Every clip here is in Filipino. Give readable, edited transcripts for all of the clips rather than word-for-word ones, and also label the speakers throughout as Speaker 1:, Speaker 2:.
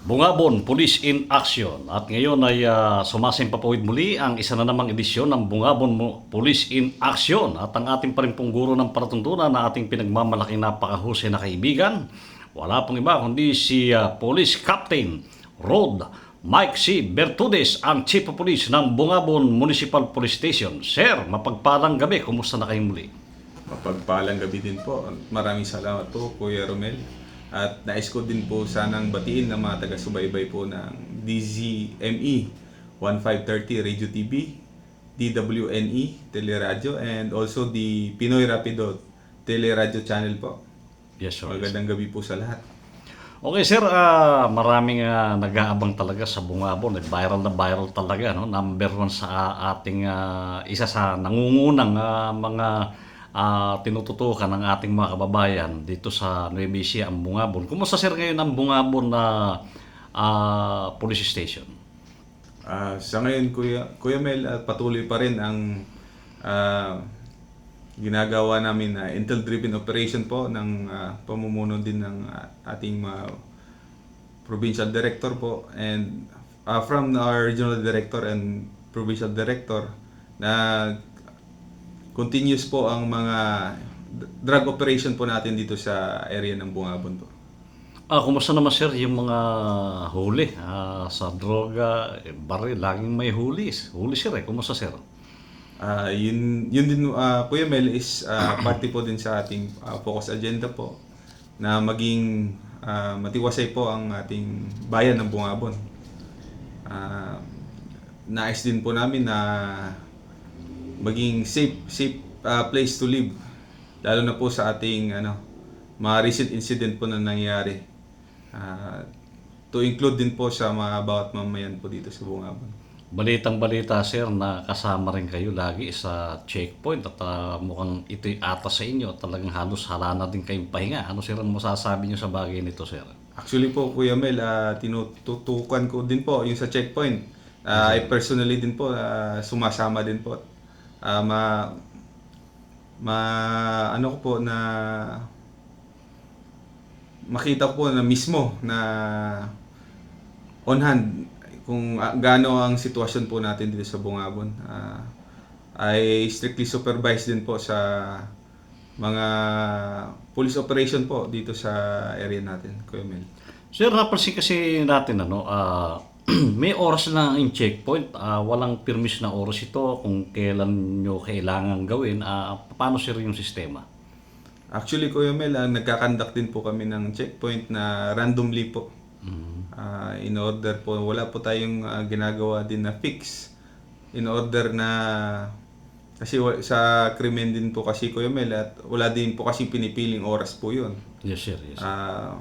Speaker 1: Bungabon, Police in Action. At ngayon ay sumasimpapawid muli ang isa na namang edisyon ng Bungabon Police in Action. At ang ating pa rin pong guro ng paratuntunan na ating pinagmamalaking napakahusay na kaibigan, wala pong iba kundi si Police Captain Rod Mike C. Bertudes, ang Chief of Police ng Bungabon Municipal Police Station. Sir, mapagpalang gabi. Kumusta na kayo muli?
Speaker 2: Mapagpalang gabi din po. Maraming salamat po, Kuya Romel. At nais ko din po sanang batiin ng mga taga-subaybay po ng DZME 1530 Radio TV, DWNE Teleradyo, and also the Pinoy Rapido Teleradyo Channel po.
Speaker 1: Yes, sir.
Speaker 2: Magandang gabi po sa lahat.
Speaker 1: Okay, sir, maraming nag-aabang talaga sa Bungabon. Viral na viral talaga, no? Number one sa ating isa sa nangungunang mga tinututukan ng ating mga kababayan dito sa Nueva Ecija, ang Bungabon. Kumusta, sir, ngayon ang Bungabon na police station?
Speaker 2: Sa ngayon, Kuya Mel, patuloy pa rin ang ginagawa namin na intel-driven operation po ng pamumuno din ng ating provincial director po, and from our regional director and provincial director, na continuous po ang mga drug operation po natin dito sa area ng Bungabon po.
Speaker 1: Kumusta naman, sir, yung mga huli sa droga, baril, laging may huli. Huli, sir, kumusta, sir?
Speaker 2: Yun din, Kuya Mel, is parte po din sa ating focus agenda po na maging matiwasay po ang ating bayan ng Bungabon. Nais din po namin na maging safe place to live, lalo na po sa ating mga recent incident po na nangyari, to include din po sa mga bawat mamayan po dito sa Bungabon.
Speaker 1: Balitang-balita, sir, na kasama rin kayo lagi sa checkpoint at mukhang ito'y ata sa inyo. Talagang halos hala na din kayong pahinga. Ano, sir, ang masasabi nyo sa bagay nito, sir?
Speaker 2: Actually po, Kuya Mel, tinututukan ko din po yung sa checkpoint. I personally din po, sumasama din po. Ano ko po na makita ko po na mismo na on hand kung gaano ang sitwasyon po natin dito sa Bungabon. I strictly supervise din po sa mga police operation po dito sa area natin, Kuya Mel.
Speaker 1: Sir, napansin kasi natin, may oras na ang checkpoint. Walang permis na oras ito kung kailan nyo kailangan gawin. Paano, sir, yung sistema?
Speaker 2: Actually, Kuya Mel, nagkakandak din po kami ng checkpoint na randomly po. In order po, wala po tayong ginagawa din na fix. In order na, kasi sa krimen din po kasi, Kuya Mel, at wala din po kasi pinipiling oras po yun.
Speaker 1: Yes, sir. Yes, sir.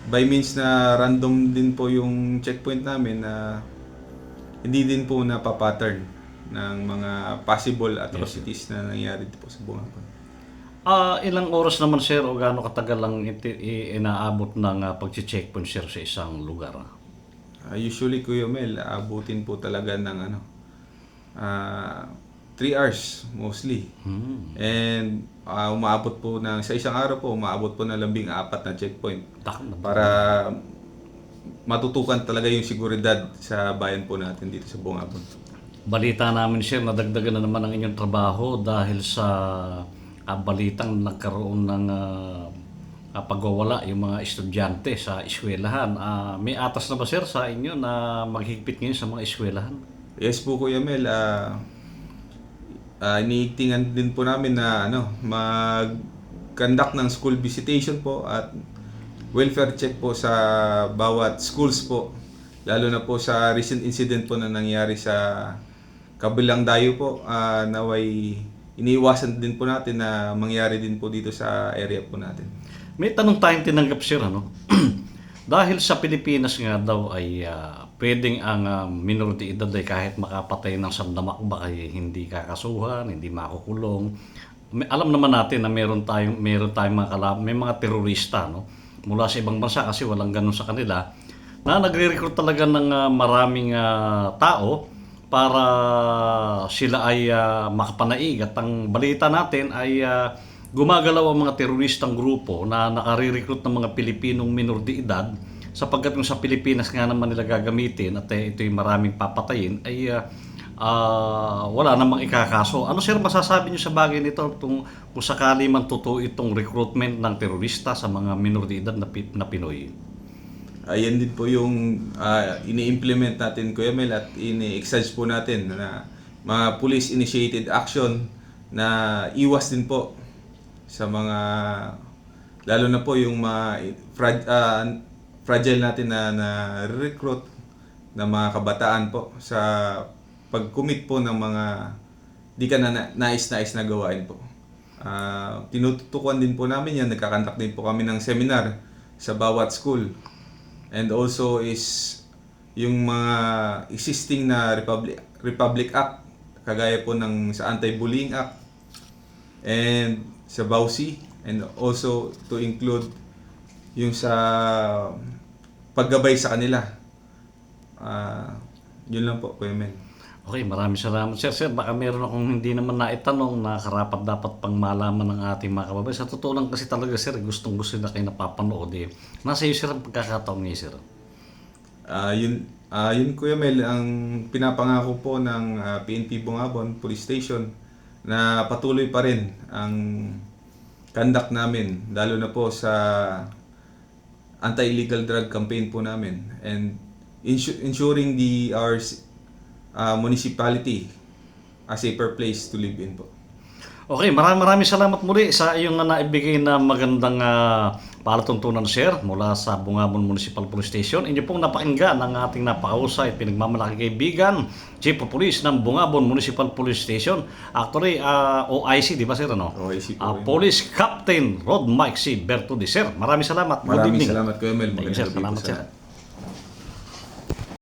Speaker 2: By means na random din po yung checkpoint namin, na hindi din po napapattern ng mga possible atrocities na nangyari dito po sa Bungabon.
Speaker 1: Ilang oras naman, sir, o gaano katagal lang inaabot ng pag-checkpoint, sir, sa isang lugar?
Speaker 2: Usually, Kuya Mel, abutin po talaga ng 3 hours mostly. And umaabot po sa isang araw po, umaabot po ng 14 na checkpoint para matutukan talaga yung seguridad sa bayan po natin dito sa Bungabon.
Speaker 1: Balita namin, sir, nadagdagan na naman ang inyong trabaho dahil sa balitang nagkaroon ng pagwawala yung mga estudyante sa eskwelahan. May atas na ba, sir, sa inyo na maghigpit ngayon sa mga eskwelahan?
Speaker 2: Yes po, Kuya Mel. Iniigtingan din po namin na mag-conduct ng school visitation po at welfare check po sa bawat schools po. Lalo na po sa recent incident po na nangyari sa kabilang dayo po, naway iniiwasan din po natin na mangyari din po dito sa area po natin.
Speaker 1: May tanong tayong tinanggap, sir, dahil sa Pilipinas nga daw ay pwedeng ang minor de edad ay kahit makapatay ng sandamakbak ay hindi kakasuhan, hindi makukulong. Alam naman natin na meron tayong may mga terorista, mula sa ibang bansa, kasi walang ganun sa kanila, na nagre-recruit talaga ng maraming tao para sila ay makapanaig. At ang balita natin ay gumagalaw ang mga teroristang grupo na nakare-recruit ng mga Pilipinong minor de edad sapagkat yung sa Pilipinas nga naman nila gagamitin at ito'y maraming papatayin ay wala namang ikakaso. Ano sir masasabi niyo sa bagay nito kung sakali man totoo itong recruitment ng terorista sa mga minor de edad na Pinoy?
Speaker 2: Ayan din po yung ini-implement natin, Kuya Mel, at ini-exercise po natin na mga police-initiated action na iwas din po sa mga, lalo na po yung mga fragile natin na recruit na mga kabataan po sa pag-commit po ng mga di ka na nais-nais na gawain po. Tinututukan din po namin yan, nagkakandak din po kami ng seminar sa bawat school. And also is yung mga existing na Republic Act, kagaya po ng sa Anti-Bullying Act and sa BAUSI, and also to include yung sa paggabay sa kanila. Yun lang po, Kuya Mel.
Speaker 1: Okay, maraming salamat sir. Sir, baka meron akong hindi naman naitanong na karapat dapat pang malaman ng ating mga kababayan. Sa totoo lang kasi talaga sir, gustong gusto na kayo napapanood eh. Nasa iyo sir ang pagkakataon niya sir.
Speaker 2: Yun Kuya Mel, ang pinapangako po ng PNP Bungabon Police Station na patuloy pa rin ang conduct namin, lalo na po sa anti-illegal drug campaign po namin, and ensuring our municipality a safer place to live in po.
Speaker 1: Okay, maraming salamat muli sa iyong naibigay na magandang palatuntunan sir mula sa Bungabon Municipal Police Station. Inyo pong napakinggan ang ating napakahusay at pinagmamalaking kaibigan, Chief of Police ng Bungabon Municipal Police Station. Actually, OIC, di ba sir? Ano?
Speaker 2: OIC po.
Speaker 1: Police Captain Rod Mike C. Bertudi. Sir, maraming salamat. Good
Speaker 2: Maraming
Speaker 1: evening.
Speaker 2: salamat, Kuya Mel.
Speaker 1: Thank you,
Speaker 2: Magandang
Speaker 1: sir.
Speaker 2: gabi po
Speaker 1: Salamat,
Speaker 2: sa
Speaker 1: sir.
Speaker 2: lahat.